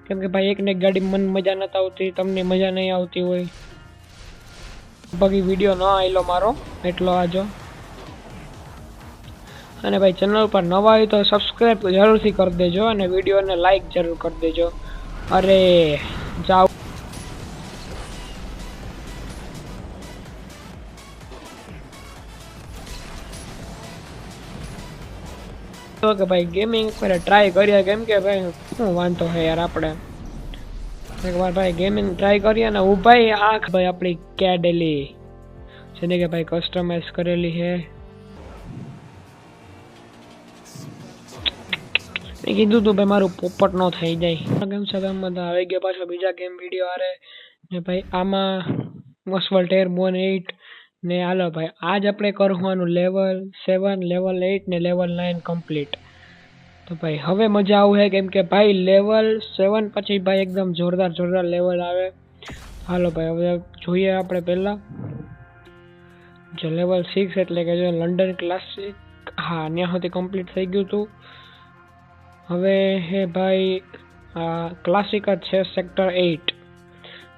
કેમ કે ભાઈ એકને એક ગાડી મને મજા નથી આવતી, તમને મજા નહીં આવતી હોય, બાકી વિડીયો ન આવેલો મારો એટલો આજો. અને ભાઈ ચેનલ પર નવા હોય તો સબસ્ક્રાઈબ જરૂરથી કરી દેજો અને વિડીયોને લાઈક જરૂર કરી દેજો. અરે જાઓ કે ભાઈ ગેમિંગ પર ટ્રાય કરીએ, કેમ કે ભાઈ શું વાંધો છે યાર, આપણે એકવાર ભાઈ ગેમિંગ ટ્રાય કરીએ ને. હું ભાઈ આંખ ભાઈ આપણી કેડેલી જેને કે ભાઈ કસ્ટમાઇઝ કરેલી છે. મેં કીધું તું ભાઈ મારું પોપટ નો થઈ જાય. કેમ છે તમે બધા આવી ગયા પાછો બીજા ગેમ વિડીયો આરે ને ભાઈ આમાં મોસ્વલ એરબોર્ન 8 ને હાલો ભાઈ આજ આપણે કરવાનું લેવલ 7 લેવલ 8 ને લેવલ 9 કમ્પ્લીટ. તો ભાઈ હવે મજા આવશે, કેમ કે ભાઈ લેવલ 7 પછી ભાઈ એકદમ જોરદાર લેવલ આવે. હાલો ભાઈ હવે જોઈએ આપણે પહેલા જો લેવલ 6 એટલે કે જો લંડન ક્લાસિક, હા ત્યાં સુધી કમ્પ્લીટ થઈ ગયું હતું. હવે હે ભાઈ આ ક્લાસિક જ છે સેક્ટર 8.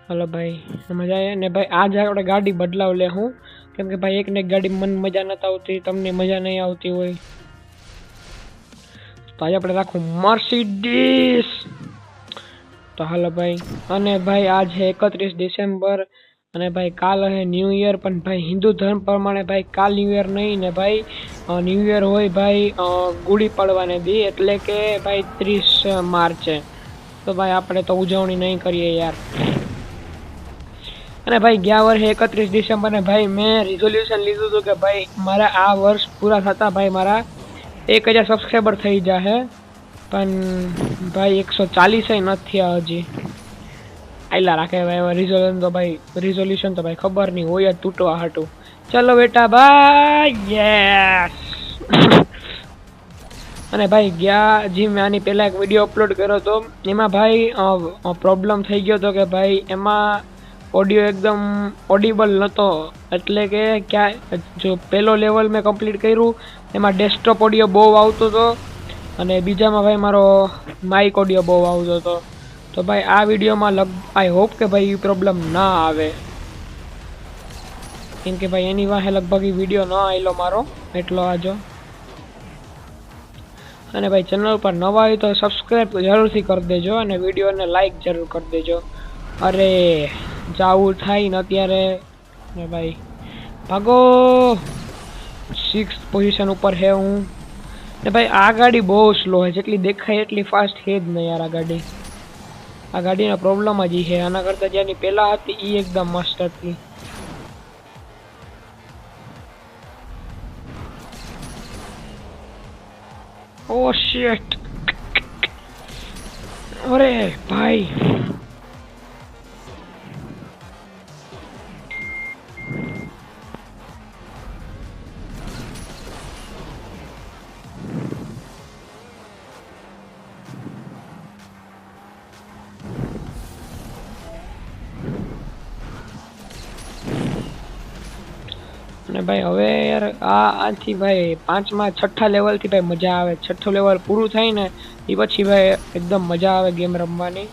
હાલો ભાઈ મજા આવે ને ભાઈ આજ આપણે ગાડી બદલાવ લે હું, કેમ કે ભાઈ એકને એક ગાડી મને મજા નથી આવતી, તમને મજા નહીં આવતી હોય, તો આજે આપણે રાખું મર્સિડીઝ. તો હાલો ભાઈ, અને ભાઈ આજ છે 31 ડિસેમ્બર અને ભાઈ કાલ હે ન્યૂ યર. પણ ભાઈ હિન્દુ ધર્મ પ્રમાણે ભાઈ કાલ ન્યૂ યર નહીં ને ભાઈ ન્યૂ યર હોય ભાઈ ગુડી પડવાને દી, એટલે કે ભાઈ 30 માર્ચે. તો ભાઈ આપણે તો ઉજવણી નહીં કરીએ યાર. અને ભાઈ ગયા વર્ષે 31 ડિસેમ્બર ને ભાઈ મેં રિઝોલ્યુશન લીધું હતું કે ભાઈ મારા આ વર્ષ પૂરા થતા ભાઈ મારા 1000 સબસ્ક્રાઈબર થઈ જશે, પણ ભાઈ 140 નથી થયા હજી. આયલા રાખે ભાઈ રિઝોલ્યુશન તો ભાઈ ખબર નહીં હોય જ તૂટવા હાટું. ચલો બેટા ભાઈ યસ. અને ભાઈ ગયા જી મેં આની પહેલા એક વિડીયો અપલોડ કર્યો હતો, એમાં ભાઈ પ્રોબ્લેમ થઈ ગયો હતો કે ભાઈ એમાં ઓડિયો એકદમ ઓડિબલ નહોતો, એટલે કે ક્યાં જો પહેલો લેવલ મેં કમ્પ્લીટ કર્યું એમાં ડેસ્કટોપ ઓડિયો બહુ આવતો હતો અને બીજામાં ભાઈ મારો માઇક ઓડિયો બહુ આવતો હતો. તો ભાઈ આ વિડીયોમાં આઈ હોપ કે ભાઈ એ પ્રોબ્લેમ ના આવે, કેમ કે ભાઈ એની વાહે લગભગ એ વિડીયો ન આવેલો મારો એટલો આજો. અને ભાઈ ચેનલ પર નવા હોય તો સબસ્ક્રાઈબ જરૂરથી કરી દેજો અને વિડીયોને લાઈક જરૂર કરી દેજો. અરે જાવું થાય ને અત્યારે ને ભાઈ ભાગો. 6th પોઝિશન ઉપર હે હું ને ભાઈ આ ગાડી બહુ સ્લો છે, જેટલી દેખાય એટલી ફાસ્ટ છે જ નહીં યાર. આ ગાડીનો પ્રોબ્લેમ જ છે, આના કરતાં જેની પહેલાં હતી એ એકદમ મસ્ત હતી. ઓ શિટ, અરે ભાઈ અને ભાઈ હવે યાર આથી ભાઈ 5માં 6ઠા લેવલથી ભાઈ મજા આવે. 6ઠું લેવલ પૂરું થાય ને એ પછી ભાઈ એકદમ મજા આવે ગેમ રમવાની.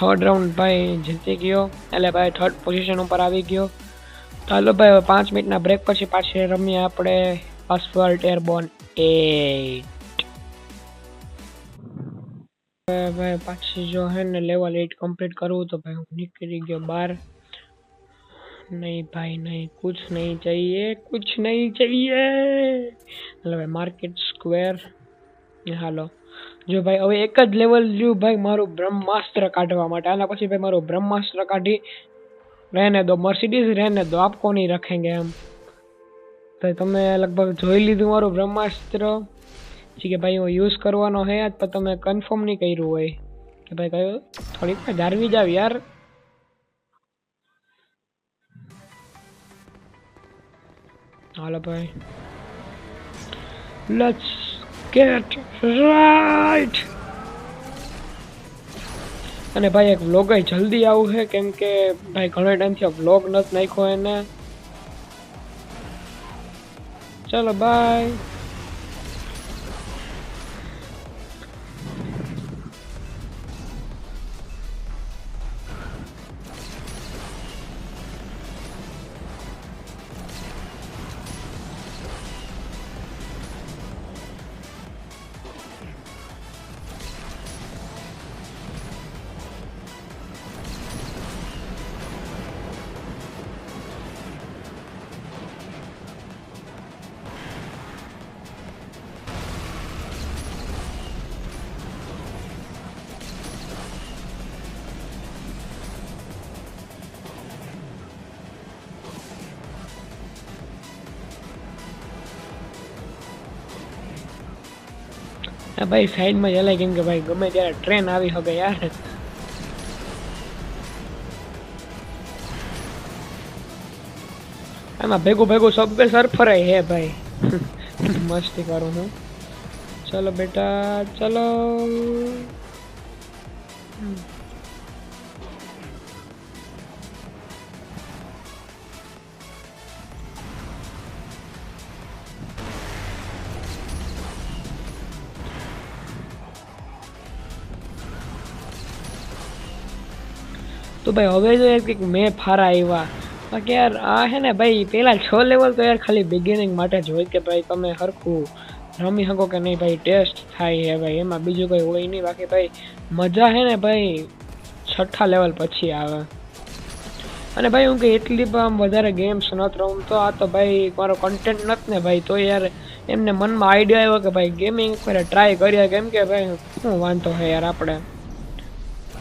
થર્ડ રાઉન્ડ ભાઈ જીતી ગયો, એટલે ભાઈ 3rd પોઝિશન ઉપર આવી ગયો. ચાલો ભાઈ 5 મિનિટના બ્રેક પછી પાછી રમીએ આપણે અસફાલ્ટ એરબોર્ન 8. ભાઈ પાછી જો હે ને લેવલ 8 કમ્પ્લીટ કરવું તો ભાઈ હું નીકળી ગયો બહાર. नहीं भाई नहीं, कुछ नहीं चाहिए, कुछ नहीं चाहिए. हेलो भाई मार्केट स्क्वेर. हालो जो भाई હવે એક જ લેવલ રહ્યું ભાઈ મારું બ્રહ્માસ્ત્ર કાઢવા માટે. આના પછી ભાઈ મારું બ્રહ્માસ્ત્ર કાઢી रहने दो मर्सिडीज, रहने दो, आपको नहीं रखेंगे हम। तो તમે લગભગ જોઈ લીધું મારું બ્રહ્માસ્ત્ર કે ભાઈ હું યુઝ કરવાનો હે આજ, પણ તમે કન્ફર્મ નહીં કર્યું હોય કે ભાઈ કયો થોડીક જાળવી જાવ યાર। હાલો ભાઈ, લેટ્સ ગેટ રાઈટ। અને ભાઈ એક વ્લોગ જલ્દી આવું છે, કેમ કે ભાઈ ઘણા ટાઈમથી વ્લોગ નથી નાખ્યો એને। ચલો બાય। भाई साइड में जलाय, केम के भाई गमे त्यारे ट्रेन आवी हगे यार। आमा भेगो भेगो सब पे सरफर है भाई। मस्ती करूं हूँ। चलो बेटा चलो। तो भाई हवे जो एक मैप हारा आया बाकी यार आ है ने भाई पहला 6 लेवल तो यार खाली बिगिनिंग माटे ज होय के भाई तमे हरखू रमी सको के नहीं भाई टेस्ट थाय है भाई एमा बीजू कोई होय नहीं। बाकी भाई मजा है ने भाई 6ठा लेवल पछी आवे। अने भाई हूँ के एटली आम वधारे गेम्स नत रमतो आ तो भाई मारो कंटेंट नत ने भाई तो यार एमने मन में आइडिया आव्यो के भाई गेमिंग पर ट्राय करिए केम के भाई शुं वांधो है यार आपणे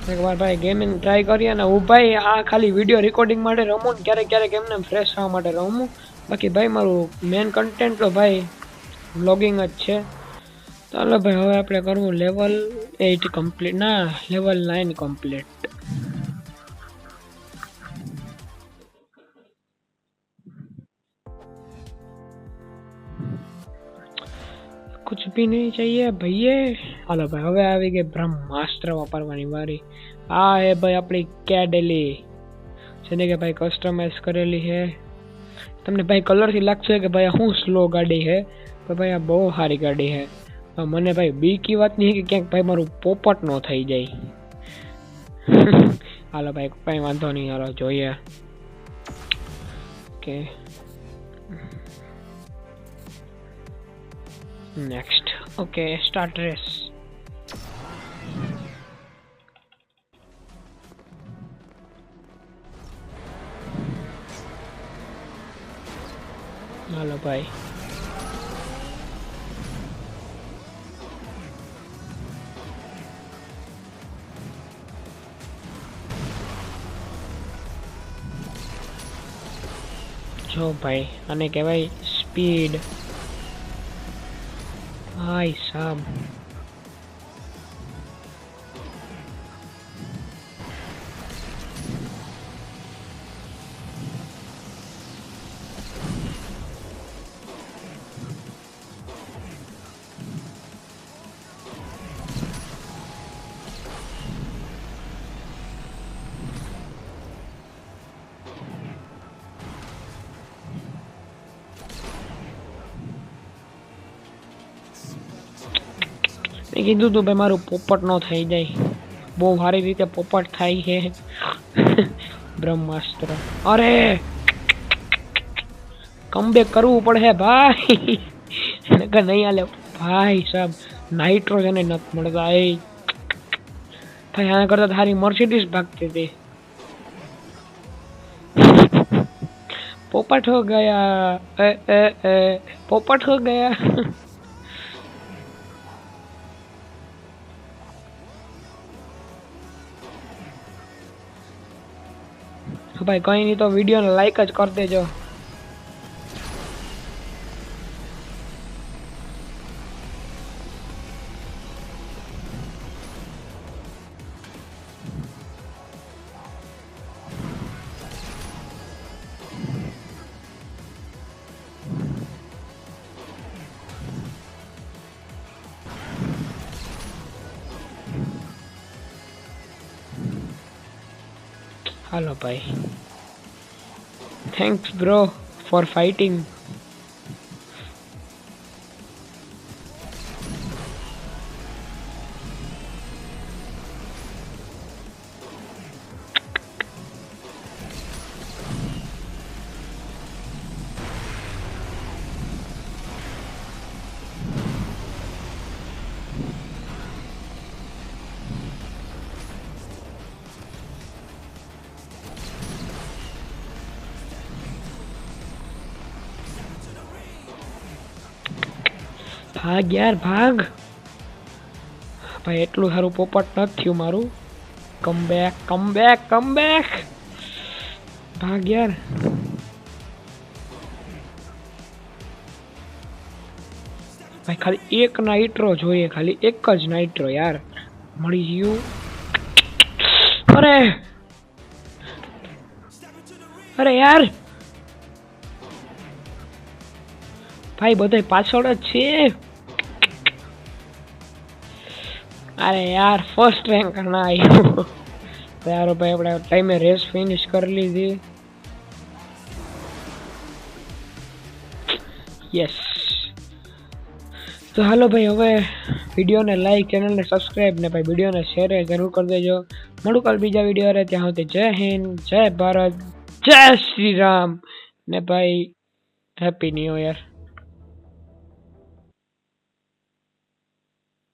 एक बार भाई गेमिंग ट्राय करिए ने। हूँ भाई आ खाली वीडियो रिकॉर्डिंग माटे रमूँ क्यारे क्यारे एमने फ्रेश थवा माटे रमूँ। बाकी भाई मारू मेन कंटेंट तो भाई व्लॉगिंग ज छे। चलो भाई हवे आपणे करवुं लेवल 8 कम्प्लीट ना लेवल 9 कम्प्लीट। कुछ भी नहीं चाहिए भैया। हालो भाई हवे आवी गई ब्रह्मास्त्र वापरवानी वारी। आ है भाई अपनी कैडेली जेने के भाई कस्टमाइज करेली है। तमने भाई कलर थी लागशे के भाई हूँ स्लो गाड़ी है, तो भाई आ बहुत सारी गाड़ी है। तो मने भाई बी की बात नहीं है कि क्या भाई मारू पोपट नो थई जाए। हालो भाई कई वांधो नहीं, हालो जोईए। Okay next okay start race. हालो भाई जो भाई आने के भाई स्पीड भाई साहब। मैं कीधु तो भाई मारू पोपट नो थई जाए, बहुत सारी रीते पोपट थाय है। ब्रह्मास्त्र अरे कमबेक करवू पड़े भाई। नहीं आले भाई साहब नाइट्रोजन नत मळता भाई आना करता थारी मर्सिडीज भागती थी। पोपट हो गया पोपट हो गया। ભાઈ કંઈ નહીં તો વિડીયોને લાઈક જ કરી દેજો. હાલો ભાઈ, થેન્ક્સ બ્રો ફોર ફાઇટિંગ. ભાગ યાર ભાગ. ભાઈ એટલું સારું પોપટ નથી થયું મારું. Comeback comeback comeback. ભાગ યાર. ભાઈ ખાલી એક નાઇટ્રો જોઈએ, ખાલી એક જ નાઇટ્રો યાર મળી ગયું. અરે અરે યાર ભાઈ બધા પાછળ જ છે. અરે યાર ફર્સ્ટ રેન્ક ના આવ્યો. યાર ભાઈ આપણે ટાઈમે રેસ ફિનિશ કરી લીધી. યસ. તો હાલો ભાઈ, હવે વિડીયોને લાઈક, ચેનલને સબસ્ક્રાઈબ ને ભાઈ વિડીયોને શેર જરૂર કરી દેજો. મળું કાલ બીજા વિડીયો રહે, ત્યાં સુધી જય હિન્દ, જય ભારત, જય શ્રી રામ ને ભાઈ હેપી ન્યૂ યર.